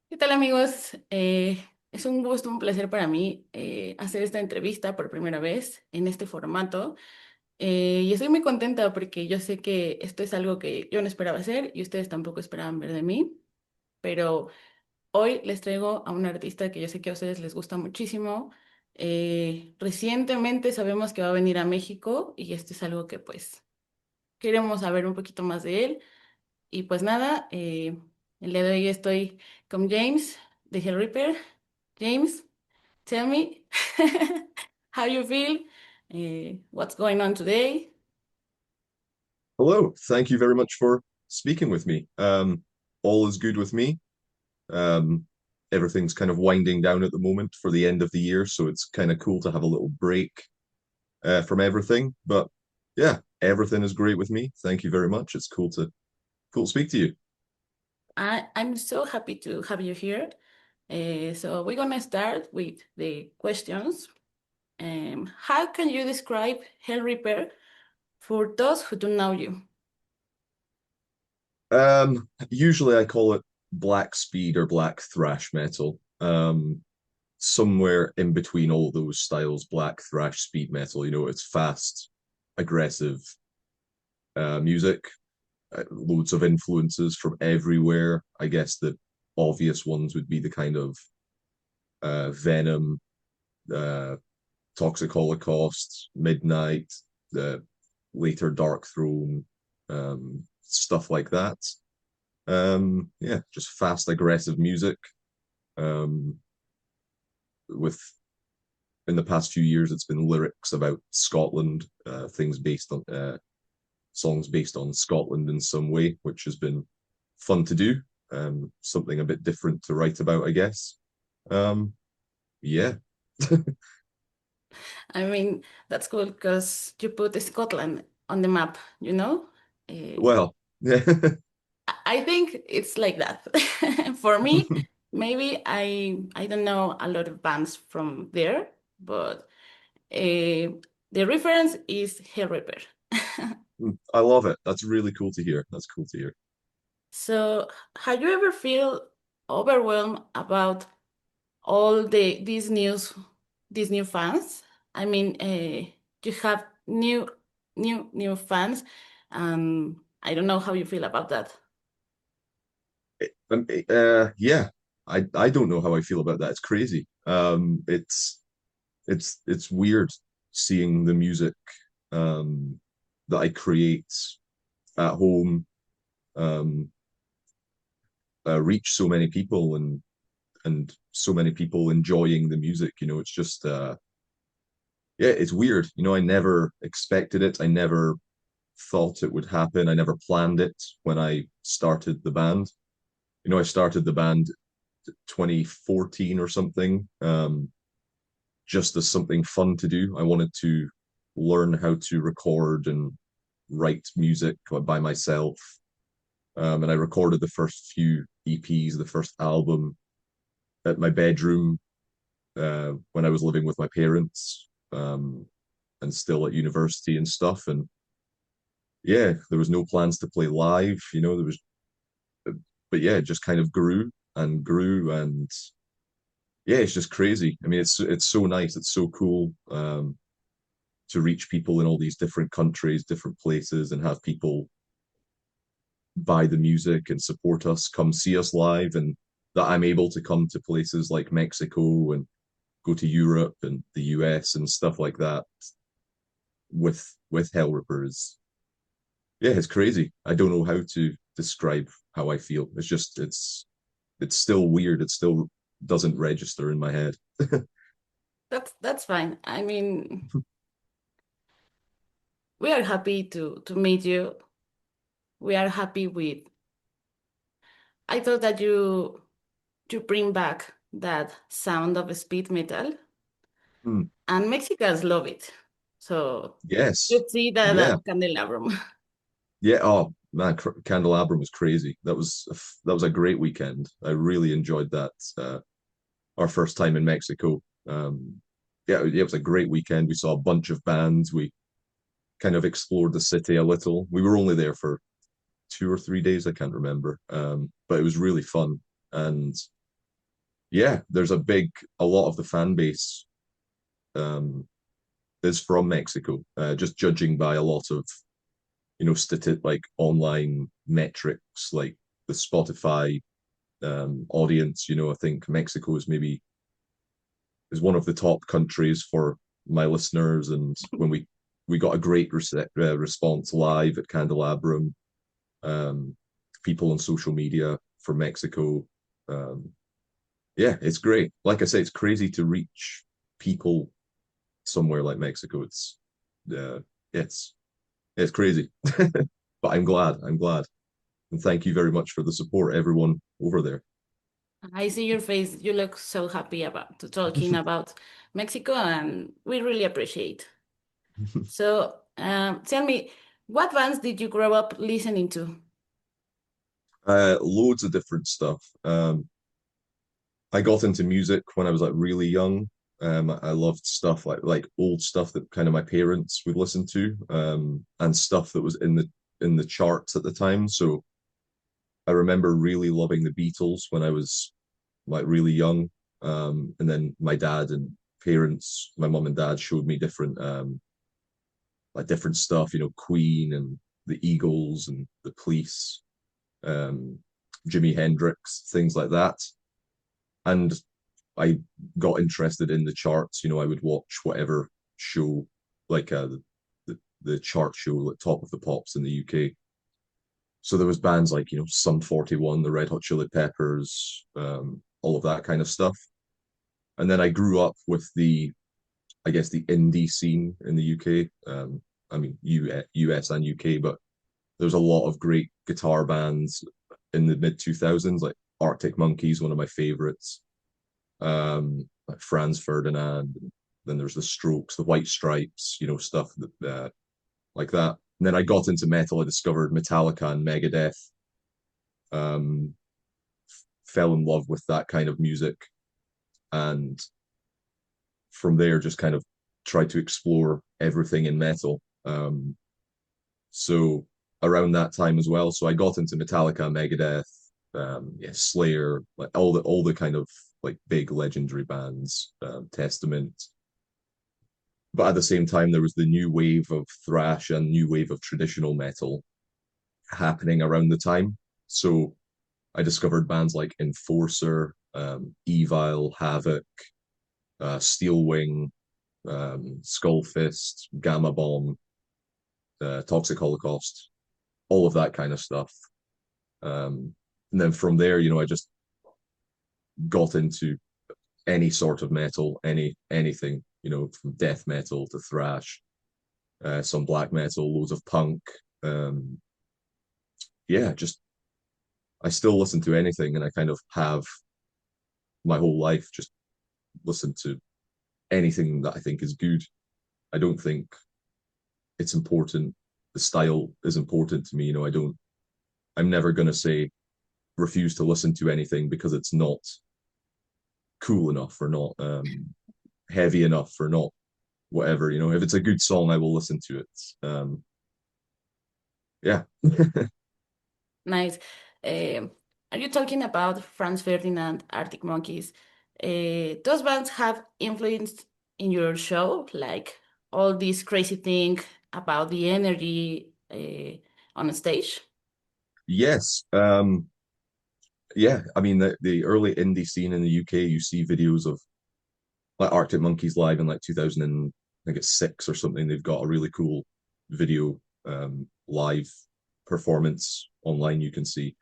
¿Qué tal amigos? Es un gusto, un placer para mí hacer esta entrevista por primera vez en este formato. Y estoy muy contenta porque yo sé que esto es algo que yo no esperaba hacer y ustedes tampoco esperaban ver de mí, pero hoy les traigo a un artista que yo sé que a ustedes les gusta muchísimo. Recientemente sabemos que va a venir a México y esto es algo que pues queremos saber un poquito más de él. Y pues nada, el día de hoy estoy con James de Hellripper. James, tell me how you feel, what's going on today. Hello, thank you very much for speaking with me. All is good with me. Um, Everything's kind of winding down at the moment for the end of the year, so it's kind of cool to have a little break from everything. But yeah, everything is great with me. Thank you very much. It's cool to speak to you. I'm so happy to have you here. So we're gonna start with the questions. How can you describe Hellripper for those who don't know you? Usually I call it black speed or black thrash metal. Somewhere in between all those styles, black thrash, speed metal. It's fast, aggressive music, loads of influences from everywhere. I guess the obvious ones would be the kind of Venom, uh, Toxic Holocaust, Midnight, the later Dark Throne, stuff like that. Yeah, just fast, aggressive music. Um, with In the past few years, it's been lyrics about Scotland, things based on songs based on Scotland in some way, which has been fun to do. Something a bit different to write about, I guess. Um, yeah. I mean, that's cool because you put Scotland on the map, you know? Uh, Well, yeah. I think it's like that. For me, maybe I don't know a lot of bands from there, but the reference is Hellripper. I love it. That's really cool to hear. That's cool to hear. So, have you ever feel overwhelmed about all these new fans? I mean, you have new fans. I don't know how you feel about that. Yeah, I don't know how I feel about that. It's crazy. It's weird seeing the music um, that I create at home um, reach so many people and so many people enjoying the music. It's just yeah, it's weird. I never expected it. I never thought it would happen. I never planned it when I started the band. I started the band 2014 or something, just as something fun to do. I wanted to learn how to record and write music by myself. And I recorded the first few EPs, the first album at my bedroom when I was living with my parents and still at university and stuff. And yeah, there was no plans to play live. There was, but yeah, it just kind of grew and grew, and yeah, it's just crazy. I mean, it's so nice. It's so cool to reach people in all these different countries, different places, and have people buy the music and support us, come see us live, and that I'm able to come to places like Mexico and go to Europe and the US and stuff like that with Hellrippers. Yeah, it's crazy. I don't know how to describe how I feel. It's still weird. It still doesn't register in my head. That's fine. I mean, we are happy to meet you. We are happy with. I thought that you bring back that sound of speed metal, Hmm. and Mexicans love it. So Yes. you see that Yeah. at Candelabrum. Yeah. Oh man, Candelabrum was crazy. That was a great weekend. I really enjoyed that. Our first time in Mexico. Yeah, it was a great weekend. We saw a bunch of bands. We kind of explored the city a little. We were only there for 2 or 3 days. I can't remember. But it was really fun. And yeah, there's a lot of the fan base um, is from Mexico. Just judging by a lot of like online metrics, like the Spotify audience. I think Mexico is one of the top countries for my listeners, and when we got a great response live at Candelabrum, um, people on social media from Mexico. Um, yeah, it's great. Like I say, it's crazy to reach people somewhere like Mexico. Uh, it's it's crazy, but I'm glad. I'm glad, and thank you very much for the support, everyone over there. I see your face. You look so happy about to talking about Mexico, and we really appreciate. So, tell me, what bands did you grow up listening to? Loads of different stuff. I got into music when I was like really young. I loved stuff like old stuff that kind of my parents would listen to, and stuff that was in the charts at the time. So I remember really loving the Beatles when I was like really young. And then my dad and parents, my mom and dad showed me different stuff, Queen and the Eagles and the Police, um, Jimi Hendrix, things like that. And I got interested in the charts. I would watch whatever show, like the chart show, like Top of the Pops in the UK. So there was bands like Sum 41, the Red Hot Chili Peppers, all of that kind of stuff. And then I grew up with I guess, the indie scene in the UK. I mean, US and UK, but there's a lot of great guitar bands in the mid 2000s, like Arctic Monkeys, one of my favorites. Like Franz Ferdinand. Then there's the Strokes, the White Stripes, stuff like that. And then I got into metal. I discovered Metallica and Megadeth. Um, Fell in love with that kind of music, and from there, just kind of tried to explore everything in metal. So around that time as well, so I got into Metallica, Megadeth, yeah, Slayer, like all the kind of like big legendary bands, Testament. But at the same time, there was the new wave of thrash and new wave of traditional metal happening around the time. So I discovered bands like Enforcer, Evil, Havoc, Steelwing, Skullfist, Gamma Bomb, Toxic Holocaust, all of that kind of stuff. And then from there, I just got into any sort of metal, anything, from death metal to thrash, some black metal, loads of punk. Um, yeah, just I still listen to anything, and I kind of have my whole life just listened to anything that I think is good. I don't think it's important. The style is important to me. I'm never going to say refuse to listen to anything because it's not cool enough or not heavy enough or not whatever. If it's a good song, I will listen to it. Yeah. Nice. Um, are you talking about Franz Ferdinand, Arctic Monkeys? Those bands have influenced in your show, like all this crazy thing about the energy on a stage? Yes. Yeah. I mean, the early indie scene in the UK, you see videos of like Arctic Monkeys live in like 2000 and I think it's six or something. They've got a really cool video live performance online you can see.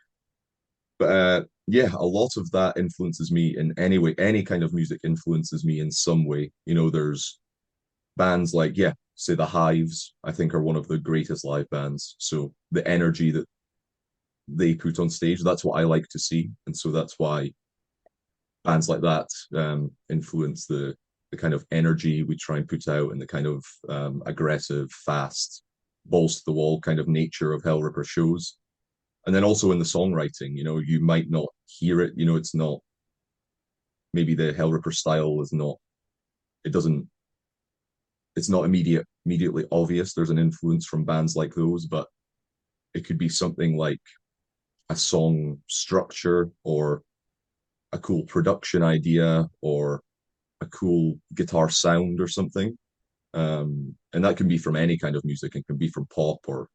But yeah, a lot of that influences me in any way. Any kind of music influences me in some way. There's bands like, yeah, say the Hives, I think are one of the greatest live bands. So the energy that they put on stage, that's what I like to see. And so that's why bands like that influence the kind of energy we try and put out and the kind of aggressive, fast, balls to the wall kind of nature of Hellripper shows. And then also in the songwriting, you might not hear it. It's not, maybe the Hellripper style is not, it doesn't, it's not immediately obvious. There's an influence from bands like those, but it could be something like a song structure or a cool production idea or a cool guitar sound or something. And that can be from any kind of music. It can be from pop or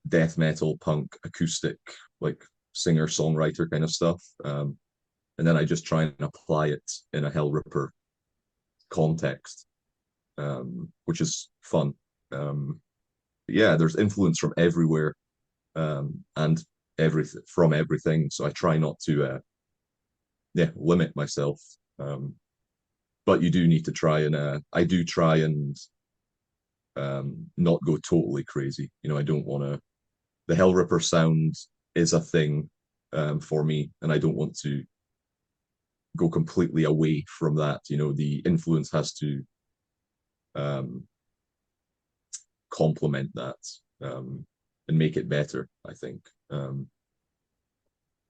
death metal, punk, acoustic, like singer songwriter kind of stuff. And then I just try and apply it in a Hellripper context, which is fun. But yeah, there's influence from everywhere, and everything from everything. So I try not to, yeah, limit myself. But you do need to try and I do try and not go totally crazy. You know, I don't want to. The Hellripper sound is a thing for me, and I don't want to go completely away from that. You know, the influence has to um, complement that and make it better, I think. And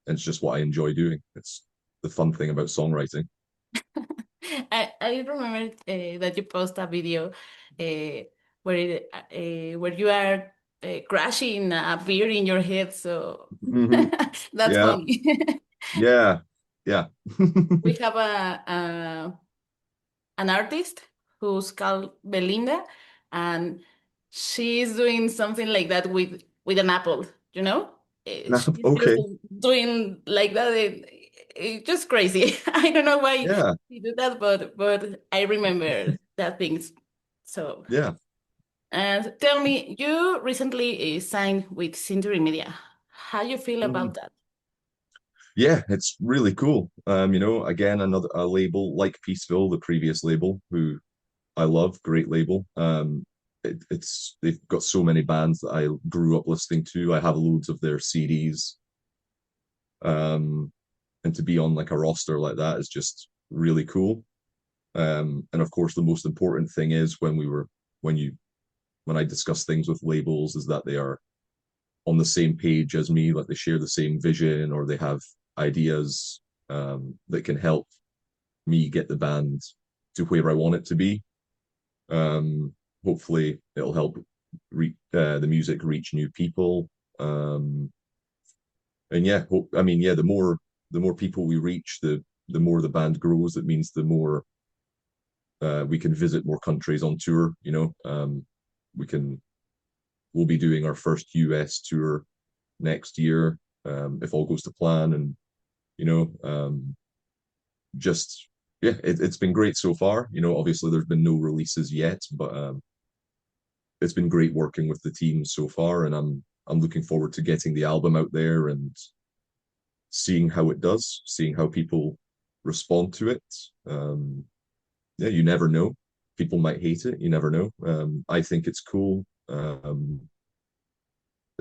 it's just what I enjoy doing. It's the fun thing about songwriting. I remember that you post a video where you are crashing a beer in your head, so Mm-hmm. that's Yeah, funny. yeah, yeah. We have an artist who's called Belinda, and she's doing something like that with an apple, you know? She's just Okay, doing like that. It's just crazy. I don't know why yeah, she did that, but I remember that things. So, yeah. and tell me, you recently signed with Century Media. How you feel Mhm. about that? Yeah, it's really cool. You know, again, another a label like Peaceville, the previous label, who I love, great label. It's they've got so many bands that I grew up listening to. I have loads of their CDs. And to be on like a roster like that is just really cool. And of course, the most important thing is when you when I discuss things with labels is that they are on the same page as me, like they share the same vision or they have ideas that can help me get the band to where I want it to be. Hopefully, it'll help the music reach new people. Um, and yeah, I mean, yeah, the more people we reach, the more the band grows. It means the more we can visit more countries on tour. You know, we can we'll be doing our first US tour next year if all goes to plan, and you know, just yeah, it's been great so far. You know, obviously there's been no releases yet, but it's been great working with the team so far, and I'm looking forward to getting the album out there and seeing how it does, seeing how people respond to it. Yeah, you never know. People might hate it. You never know. I think it's cool.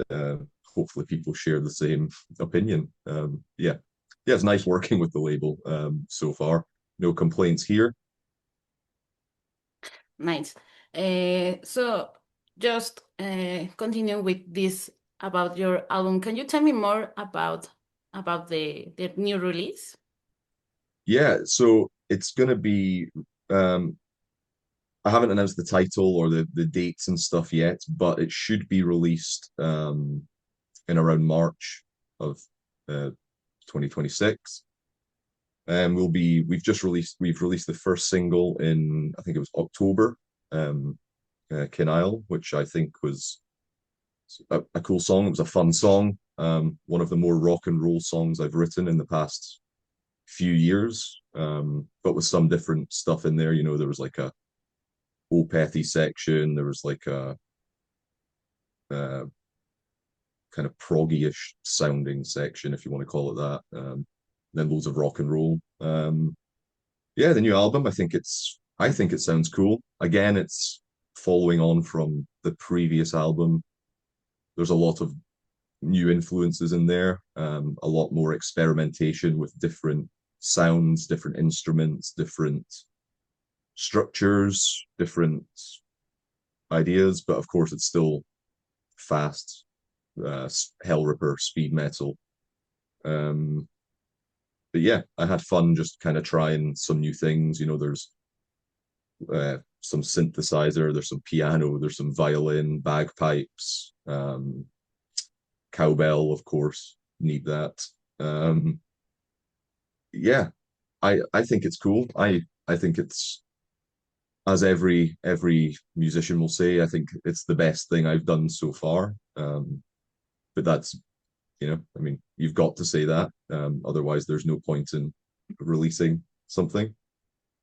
Uh, Hopefully, people share the same opinion. Yeah, yeah, it's nice working with the label so far. No complaints here. Nice. So just continue with this about your album. Can you tell me more about the new release? Yeah, so it's gonna be. Um, I haven't announced the title or the dates and stuff yet, but it should be released in around March of 2026. And we've released the first single in I think it was October, um, Kinile, which I think was a cool song. It was a fun song, one of the more rock and roll songs I've written in the past few years, but with some different stuff in there. You know, there was like a Opethy section, there was like a kind of proggy-ish sounding section, if you want to call it that. Then loads of rock and roll. Yeah, the new album, I think it sounds cool. Again, it's following on from the previous album. There's a lot of new influences in there, a lot more experimentation with different sounds, different instruments, different structures, different ideas. But of course, it's still fast, Hellripper, speed metal. Um, but yeah, I had fun just kind of trying some new things. You know, there's some synthesizer, there's some piano, there's some violin, bagpipes, cowbell, of course, need that. Um, yeah, I think it's cool. I think it's, as every musician will say, I think it's the best thing I've done so far. But that's, I mean, you've got to say that. Otherwise, there's no point in releasing something.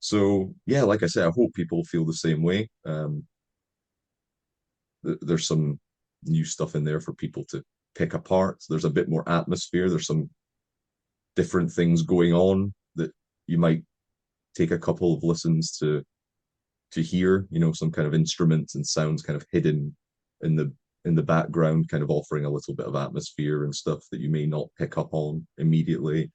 So yeah, like I said, I hope people feel the same way. There's some new stuff in there for people to pick apart. There's a bit more atmosphere. There's some different things going on that you might take a couple of listens to hear, some kind of instruments and sounds kind of hidden in the background, kind of offering a little bit of atmosphere and stuff that you may not pick up on immediately.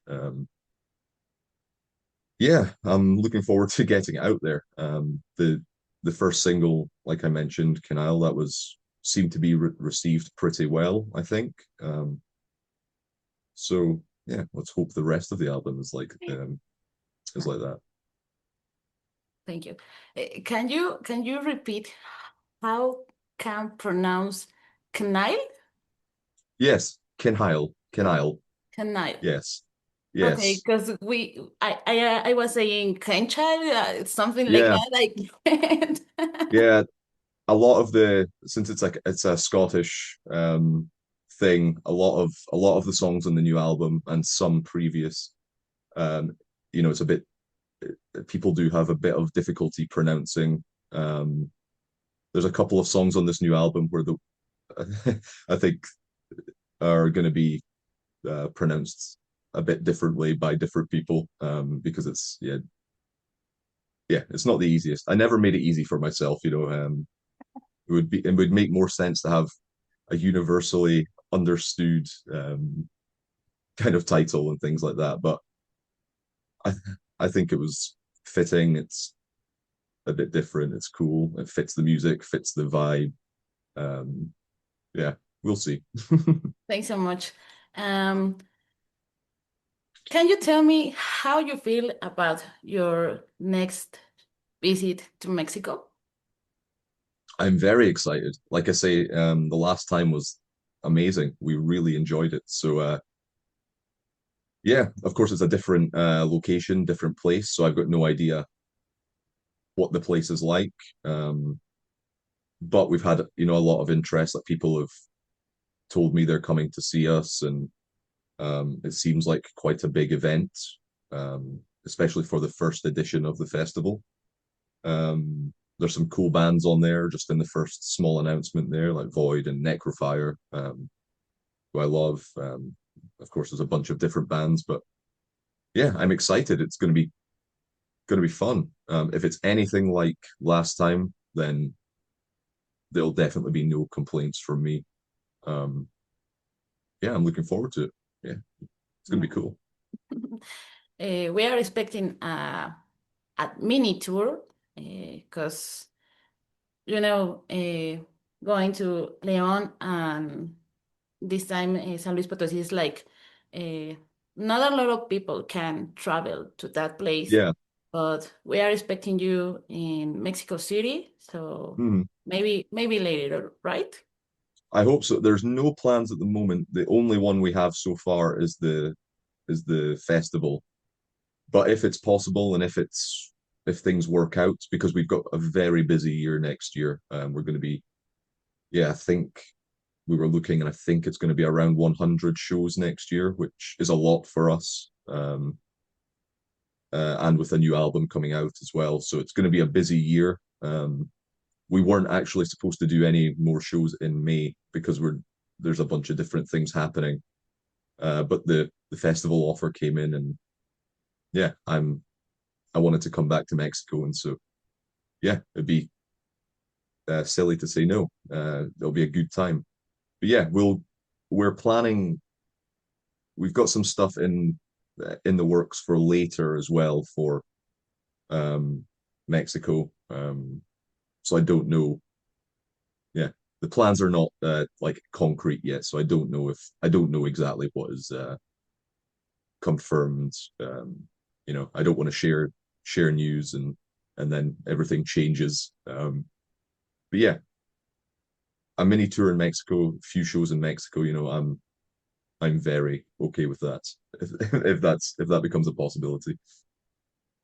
Yeah, I'm looking forward to getting it out there. The first single, like I mentioned, Canal, that was seemed to be received pretty well, I think. So yeah, let's hope the rest of the album is like that. Thank you. Can you repeat how can pronounce canile? Yes, Kinhile. Canile. Yes, Okay, yes, because I was saying cancha, something like yeah, that. Like yeah. A lot of the since it's a Scottish thing, a lot of the songs on the new album and some previous, um, it's a bit, people do have a bit of difficulty pronouncing. Um, there's a couple of songs on this new album where the I think are going to be pronounced a bit differently by different people, because it's, yeah, it's not the easiest. I never made it easy for myself. It would make more sense to have a universally understood kind of title and things like that. But I I think it was fitting. It's a bit different. It's cool. It fits the music, fits the vibe. Um, yeah, we'll see. Thanks so much. Um, can you tell me how you feel about your next visit to Mexico? I'm very excited. Like I say, the last time was amazing. We really enjoyed it. So yeah, of course it's a different location, different place. So I've got no idea what the place is like. Um, but we've had, a lot of interest. Like, people have told me they're coming to see us, and it seems like quite a big event, especially for the first edition of the festival. There's some cool bands on there, just in the first small announcement there, like Void and Necrofire, who I love. Of course, there's a bunch of different bands, but yeah, I'm excited. It's going to be fun. If it's anything like last time, then there'll definitely be no complaints from me. Um, yeah, I'm looking forward to it. Yeah, it's going to be cool. We are expecting a mini tour because going to León and this time San Luis Potosí is like uh, not a lot of people can travel to that place, Yeah. but we are expecting you in Mexico City, so Hmm. maybe later, right? I hope so. There's no plans at the moment. The only one we have so far is the festival. But if it's possible, and if things work out, because we've got a very busy year next year, we're going to be, yeah, I think we were looking, and I think it's going to be around 100 shows next year, which is a lot for us. And with a new album coming out as well, so it's going to be a busy year. We weren't actually supposed to do any more shows in May because there's a bunch of different things happening. But the festival offer came in, and yeah, I wanted to come back to Mexico, and so yeah, it'd be silly to say no. It'll be a good time. But yeah, we're planning. We've got some stuff in the works for later as well for um, Mexico. So I don't know. Yeah, the plans are not like concrete yet, so I don't know exactly what is confirmed. I don't want to share news, and then everything changes. But yeah, a mini tour in Mexico, a few shows in Mexico. I'm very okay with that. If that becomes a possibility.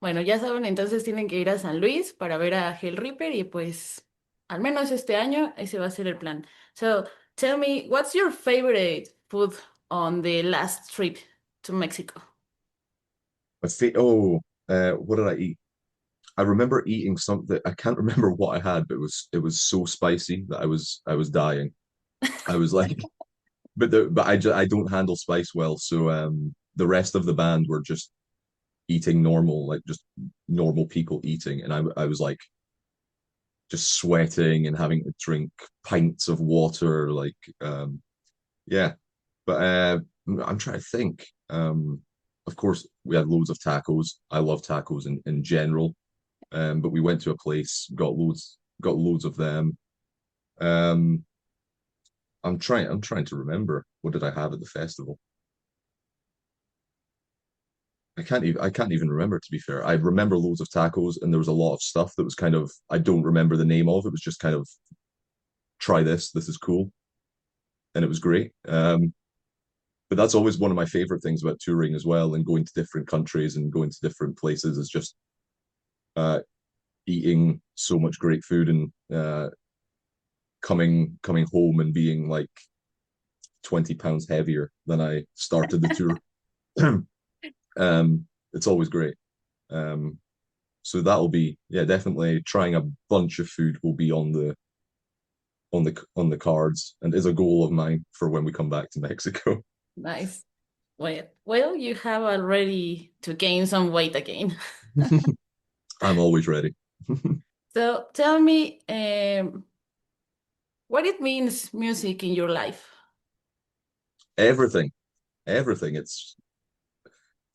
Bueno, ya saben, entonces tienen que ir a San Luis para ver a Hellripper y pues al menos este año ese va a ser el plan. So, tell me, what's your favorite food on the last trip to Mexico? What did I eat? I remember eating something. I can't remember what I had, but it was so spicy that I was dying. I was like, but I don't handle spice well, so the rest of the band were just eating normal, like just normal people eating, and I was like just sweating and having to drink pints of water, like yeah. But I'm trying to think. Of course, we had loads of tacos. I love tacos in general. But we went to a place, got loads of them. Um, I'm trying to remember what did I have at the festival. I can't even remember, to be fair. I remember loads of tacos and there was a lot of stuff that was kind of I don't remember the name of. It was just kind of try this, this is cool, and it was great. But that's always one of my favorite things about touring as well, and going to different countries and going to different places is just uh eating so much great food and coming home and being like 20 pounds heavier than I started the tour. It's always great. Um, so that'll be, yeah, definitely trying a bunch of food will be on the cards and is a goal of mine for when we come back to Mexico. Nice. Well, you have already to gain some weight again. I'm always ready. So tell me, what it means music in your life. Everything, everything. It's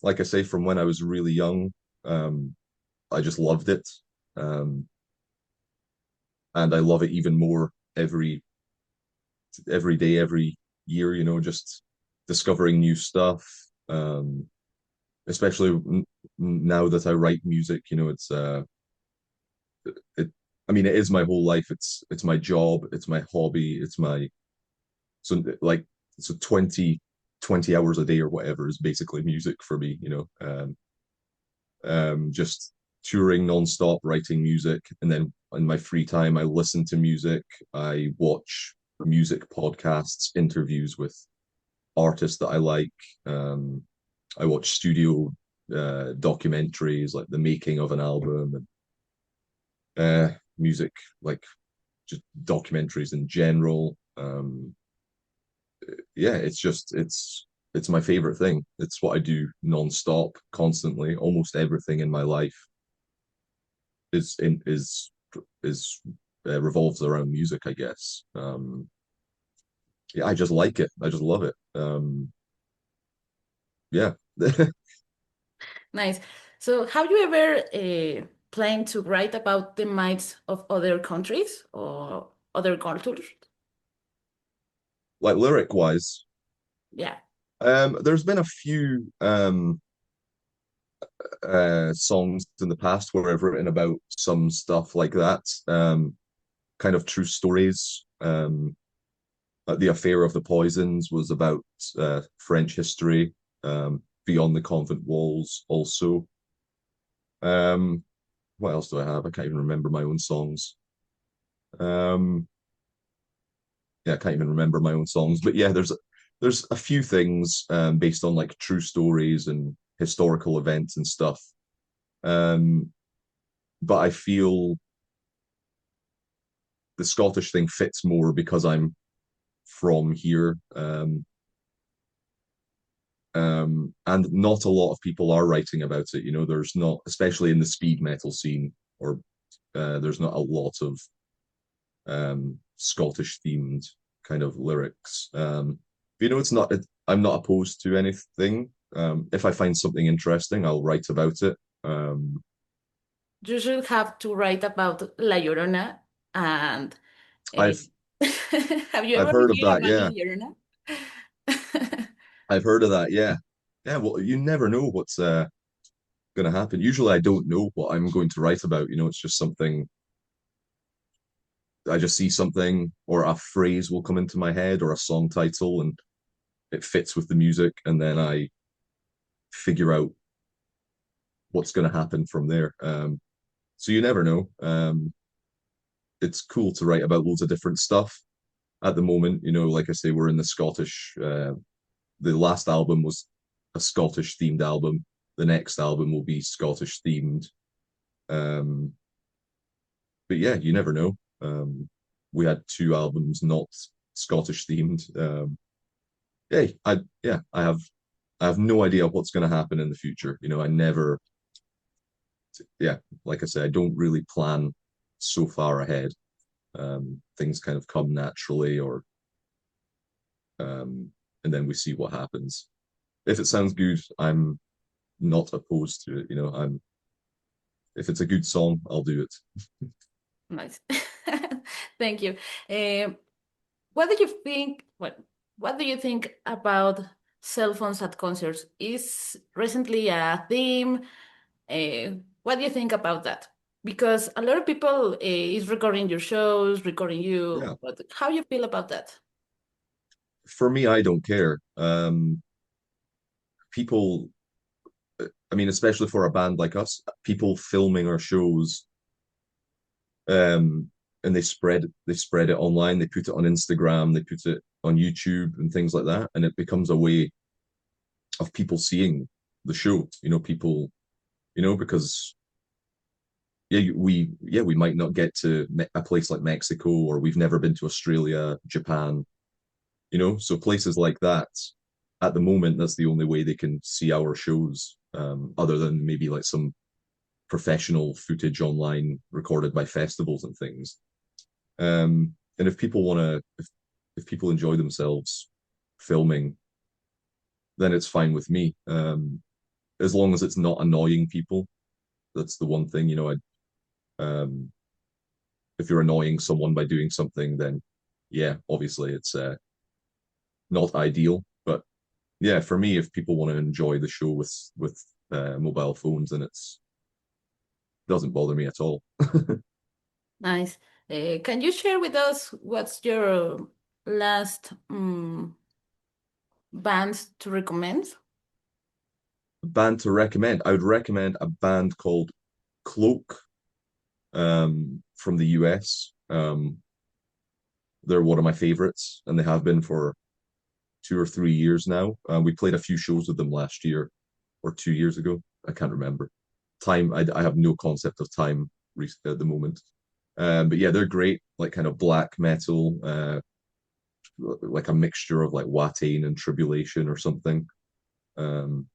like I say, from when I was really young, um, I just loved it. Um, and I love it even more every day, every year, just discovering new stuff. Especially now that I write music, it I mean it is my whole life. It's my job, it's my hobby, it's my so like so 20 hours a day or whatever is basically music for me. Just touring nonstop, writing music, and then in my free time, I listen to music. I watch music podcasts, interviews with artists that I like. I watch studio documentaries, like the making of an album, and music, like just documentaries in general. Yeah, it's my favorite thing. It's what I do nonstop, constantly. Almost everything in my life is in is revolves around music, I guess. Yeah, I just like it. I just love it. Yeah. Nice. So have you ever planned to write about the myths of other countries or other cultures? Like lyric wise, Yeah. there's been a few songs in the past where I've written about some stuff like that, kind of true stories. The Affair of the Poisons was about French history, Beyond the Convent Walls also. Um, what else do I have? I can't even remember my own songs. Um, yeah, I can't even remember my own songs. But yeah, there's a few things based on like true stories and historical events and stuff. Um, but I feel the Scottish thing fits more because I'm from here. And not a lot of people are writing about it. There's not, especially in the speed metal scene, or there's not a lot of Scottish themed kind of lyrics. It's not. I'm not opposed to anything. If I find something interesting, I'll write about it. You should have to write about La Llorona and I've have you I've ever heard of heard that. about La Yeah, Llorona? I've heard of that. Yeah, yeah. Well, you never know what's going to happen. Usually, I don't know what I'm going to write about. It's just something I just see something or a phrase will come into my head or a song title, and it fits with the music, and then I figure out what's going to happen from there. So you never know. It's cool to write about loads of different stuff at the moment. You know, like I say, we're in the Scottish. The last album was a Scottish themed album. The next album will be Scottish themed. Um, but yeah, you never know. We had two albums not Scottish themed. I have no idea what's going to happen in the future. You know, I never, yeah, like I said, I don't really plan so far ahead. Things kind of come naturally, or and then we see what happens. If it sounds good, I'm not opposed to it. You know, I'm if it's a good song, I'll do it. Nice. Thank you. Um, what do you think? What do you think about cell phones at concerts? Is recently a theme? What do you think about that? Because a lot of people is recording your shows, recording you. Yeah, But how you feel about that? for me, I don't care. People, I mean, especially for a band like us, people filming our shows, um, and they spread it online. They put it on Instagram, they put it on YouTube and things like that, and it becomes a way of people seeing the show. You know, people, you know, because we might not get to a place like Mexico, or we've never been to Australia, Japan, you know, so places like that. At the moment, that's the only way they can see our shows, other than maybe like some professional footage online recorded by festivals and things. And if people want to, if people enjoy themselves filming, then it's fine with me. As long as it's not annoying people, that's the one thing. You know, if you're annoying someone by doing something, then yeah, obviously it's not ideal. But yeah, for me, if people want to enjoy the show with mobile phones, then it's doesn't bother me at all. Nice. Can you share with us what's your last band to recommend? Band to recommend, I would recommend a band called Cloak, from the US. They're one of my favorites, and they have been for 2 or 3 years now. We played a few shows with them last year or 2 years ago. I can't remember. I have no concept of time at the moment. But yeah, they're great, like kind of black metal, like a mixture of like Watain and Tribulation or something. Um,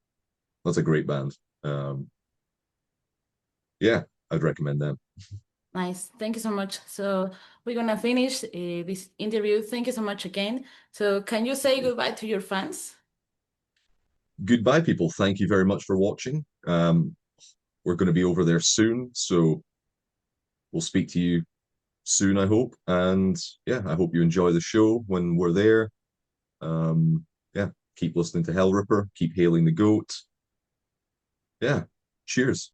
that's a great band. Um, yeah, I'd recommend them. Nice. Thank you so much. So we're gonna finish this interview. Thank you so much again. So can you say goodbye to your fans? Goodbye, people. Thank you very much for watching. We're going to be over there soon, so we'll speak to you soon, I hope. And yeah, I hope you enjoy the show when we're there. Yeah, keep listening to Hellripper, keep hailing the goat. Yeah, cheers.